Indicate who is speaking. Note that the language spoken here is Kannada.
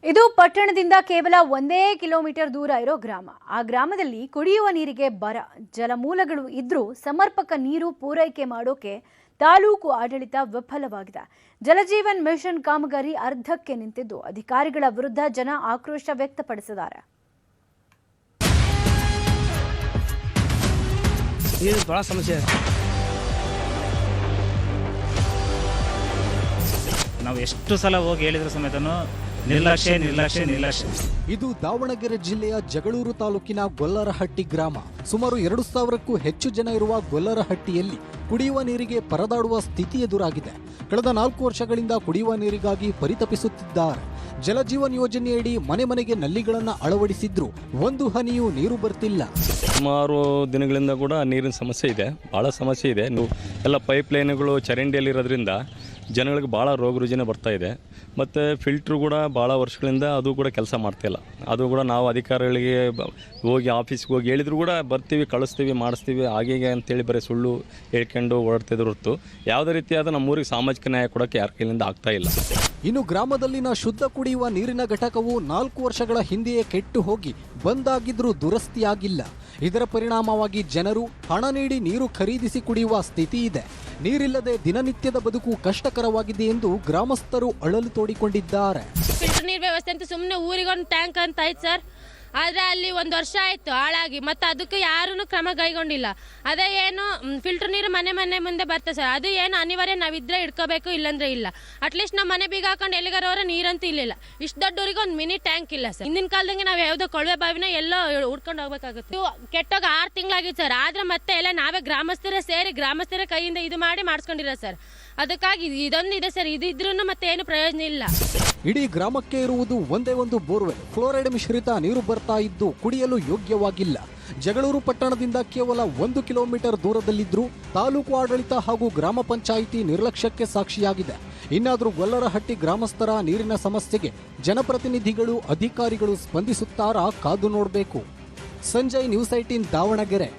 Speaker 1: ಇದು ಪಟ್ಟಣದಿಂದ ಕೇವಲ 1 ಕಿಲೋಮೀಟರ್ ದೂರ ಇರೋ ಗ್ರಾಮ. ಆ ಗ್ರಾಮದಲ್ಲಿ ಕುಡಿಯುವ ನೀರಿಗೆ ಬರ, ಜಲಮೂಲಗಳು ಇದ್ರೂ ಸಮರ್ಪಕ ನೀರು ಪೂರೈಕೆ ಮಾಡೋಕೆ ತಾಲೂಕು ಆಡಳಿತ ವಿಫಲವಾಗಿದೆ. ಜಲಜೀವನ್ ಮಿಷನ್ ಕಾಮಗಾರಿ ಅರ್ಧಕ್ಕೆ ನಿಂತಿದ್ದು ಅಧಿಕಾರಿಗಳ ವಿರುದ್ಧ ಜನ ಆಕ್ರೋಶ ವ್ಯಕ್ತಪಡಿಸಿದ್ದಾರೆ.
Speaker 2: ಇದು ಬಹಳ ಸಮಸ್ಯೆ. ನಾವು ಎಷ್ಟು ಸಲ ಹೋಗಿ ಹೇಳಿದ್ರು ಸಮೇತನೂ ನಿರ್ಲಕ್ಷ್ಯ.
Speaker 3: ಇದು ದಾವಣಗೆರೆ ಜಿಲ್ಲೆಯ ಜಗಳೂರು ತಾಲೂಕಿನ ಗೊಲ್ಲರಹಟ್ಟಿ ಗ್ರಾಮ. ಸುಮಾರು 2,000ಕ್ಕೂ ಹೆಚ್ಚು ಜನ ಇರುವ ಗೊಲ್ಲರಹಟ್ಟಿಯಲ್ಲಿ ಕುಡಿಯುವ ನೀರಿಗೆ ಪರದಾಡುವ ಸ್ಥಿತಿ ಎದುರಾಗಿದೆ. ಕಳೆದ 4 ವರ್ಷಗಳಿಂದ ಕುಡಿಯುವ ನೀರಿಗಾಗಿ ಪರಿತಪಿಸುತ್ತಿದ್ದಾರೆ. ಜಲಜೀವನ್ ಯೋಜನೆಯಡಿ ಮನೆ ಮನೆಗೆ ನಲ್ಲಿಗಳನ್ನು ಅಳವಡಿಸಿದ್ರು ಒಂದು ಹನಿಯೂ ನೀರು ಬರ್ತಿಲ್ಲ.
Speaker 4: ಸುಮಾರು ದಿನಗಳಿಂದ ಕೂಡ ನೀರಿನ ಸಮಸ್ಯೆ ಇದೆ, ಭಾಳ ಸಮಸ್ಯೆ ಇದೆ. ಎಲ್ಲ ಪೈಪ್ ಲೈನ್ಗಳು ಚರಂಡಿಯಲ್ಲಿರೋದ್ರಿಂದ ಜನಗಳಿಗೆ ಭಾಳ ರೋಗ ರುಜಿನ ಬರ್ತಾ ಇದೆ. ಮತ್ತು ಫಿಲ್ಟ್ರು ಕೂಡ ಭಾಳ ವರ್ಷಗಳಿಂದ ಅದು ಕೂಡ ಕೆಲಸ ಮಾಡ್ತಾಯಿಲ್ಲ. ಅದು ಕೂಡ ನಾವು ಅಧಿಕಾರಿಗಳಿಗೆ ಹೋಗಿ ಆಫೀಸ್ಗೆ ಹೋಗಿ ಹೇಳಿದ್ರು ಕೂಡ ಬರ್ತೀವಿ, ಕಳಿಸ್ತೀವಿ, ಮಾಡಿಸ್ತೀವಿ ಹಾಗೆ ಅಂತೇಳಿ ಬರೀ ಸುಳ್ಳು ಹೇಳ್ಕೊಂಡು ಓಡಾಡ್ತಿದ್ರು ಹೊರತು ಯಾವುದೇ ರೀತಿಯಾದ ನಮ್ಮೂರಿಗೆ ಸಾಮಾಜಿಕ ನ್ಯಾಯ ಕೊಡೋಕ್ಕೆ ಯಾರ ಕೈಲಿಂದ ಆಗ್ತಾ ಇಲ್ಲ.
Speaker 3: ಇನ್ನು ಗ್ರಾಮದಲ್ಲಿನ ಶುದ್ಧ ಕುಡಿಯುವ ನೀರಿನ ಘಟಕವು 4 ವರ್ಷಗಳ ಹಿಂದೆಯೇ ಕೆಟ್ಟು ಹೋಗಿ ಬಂದಾಗಿದ್ರೂ ದುರಸ್ತಿಯಾಗಿಲ್ಲ. ಇದರ ಪರಿಣಾಮವಾಗಿ ಜನರು ಹಣ ನೀಡಿ ನೀರು ಖರೀದಿಸಿ ಕುಡಿಯುವ ಸ್ಥಿತಿ ಇದೆ. ನೀರಿಲ್ಲದೆ ದಿನನಿತ್ಯದ ಬದುಕು ಕಷ್ಟಕರವಾಗಿದೆ ಎಂದು ಗ್ರಾಮಸ್ಥರು ಅಳಲು ತೋಡಿಕೊಂಡಿದ್ದಾರೆ.
Speaker 5: ಫಿಲ್ಟರ್ ನೀರು ವ್ಯವಸ್ಥೆ ಅಂತ ಸುಮ್ಮನೆ ಊರಿಗೊಂದು ಟ್ಯಾಂಕ್ ಅಂತ ಆಯ್ತು ಸರ್, ಆದರೆ ಅಲ್ಲಿ 1 ವರ್ಷ ಆಯಿತು ಹಾಳಾಗಿ, ಮತ್ತು ಅದಕ್ಕೆ ಯಾರೂ ಕ್ರಮ ಕೈಗೊಂಡಿಲ್ಲ. ಅದೇ ಏನು ಫಿಲ್ಟರ್ ನೀರು ಮನೆ ಮುಂದೆ ಬರ್ತದೆ ಸರ್, ಅದು ಏನು ಅನಿವಾರ್ಯ, ನಾವಿದ್ರೆ ಇಟ್ಕೋಬೇಕು, ಇಲ್ಲಂದ್ರೆ ಇಲ್ಲ. ಅಟ್ಲೀಸ್ಟ್ ನಮ್ಮ ಮನೆ ಬೀಗ ಹಾಕೊಂಡು ಎಲ್ಲಿಗಾರವರ ನೀರಂತೂ ಇಲ್ಲಿಲ್ಲ. ಇಷ್ಟು ದೊಡ್ಡವರಿಗೆ ಒಂದು ಮಿನಿ ಟ್ಯಾಂಕ್ ಇಲ್ಲ ಸರ್. ಹಿಂದಿನ ಕಾಲದಂಗೆ ನಾವು ಯಾವುದೋ ಕೊಳವೆ ಬಾವಿನ ಎಲ್ಲೋ ಹುಡ್ಕೊಂಡು ಹೋಗ್ಬೇಕಾಗುತ್ತೆ. ಇದು ಕೆಟ್ಟೋಗ 6 ತಿಂಗಳಾಗಿತ್ತು ಸರ್, ಆದರೆ ಮತ್ತೆ ಎಲ್ಲ ನಾವೇ ಗ್ರಾಮಸ್ಥರ ಕೈಯಿಂದ ಇದು ಮಾಡಿ ಮಾಡಿಸ್ಕೊಂಡಿರೋ ಸರ್. ಅದಕ್ಕಾಗಿ ಇದೊಂದು ಇದೆ ಸರ್, ಇದಿದ್ರೂ ಮತ್ತೆ ಏನು ಪ್ರಯೋಜನ ಇಲ್ಲ.
Speaker 3: ಇಡೀ ಗ್ರಾಮಕ್ಕೆ ಇರುವುದು ಒಂದೇ ಒಂದು ಬೋರ್ವೆಲ್. ಫ್ಲೋರೈಡ್ ಮಿಶ್ರಿತ ನೀರು ಬರ್ತಾ ಇದ್ದು ಕುಡಿಯಲು ಯೋಗ್ಯವಾಗಿಲ್ಲ. ಜಗಳೂರು ಪಟ್ಟಣದಿಂದ ಕೇವಲ 1 ಕಿಲೋಮೀಟರ್ ದೂರದಲ್ಲಿದ್ದರೂ ತಾಲೂಕು ಆಡಳಿತ ಹಾಗೂ ಗ್ರಾಮ ಪಂಚಾಯಿತಿ ನಿರ್ಲಕ್ಷ್ಯಕ್ಕೆ ಸಾಕ್ಷಿಯಾಗಿದೆ. ಇನ್ನಾದರೂ ಗೊಲ್ಲರಹಟ್ಟಿ ಗ್ರಾಮಸ್ಥರ ನೀರಿನ ಸಮಸ್ಯೆಗೆ ಜನಪ್ರತಿನಿಧಿಗಳು, ಅಧಿಕಾರಿಗಳು ಸ್ಪಂದಿಸುತ್ತಾರಾ ಕಾದು ನೋಡಬೇಕು. ಸಂಜಯ್, ನ್ಯೂಸ್ 18 ದಾವಣಗೆರೆ.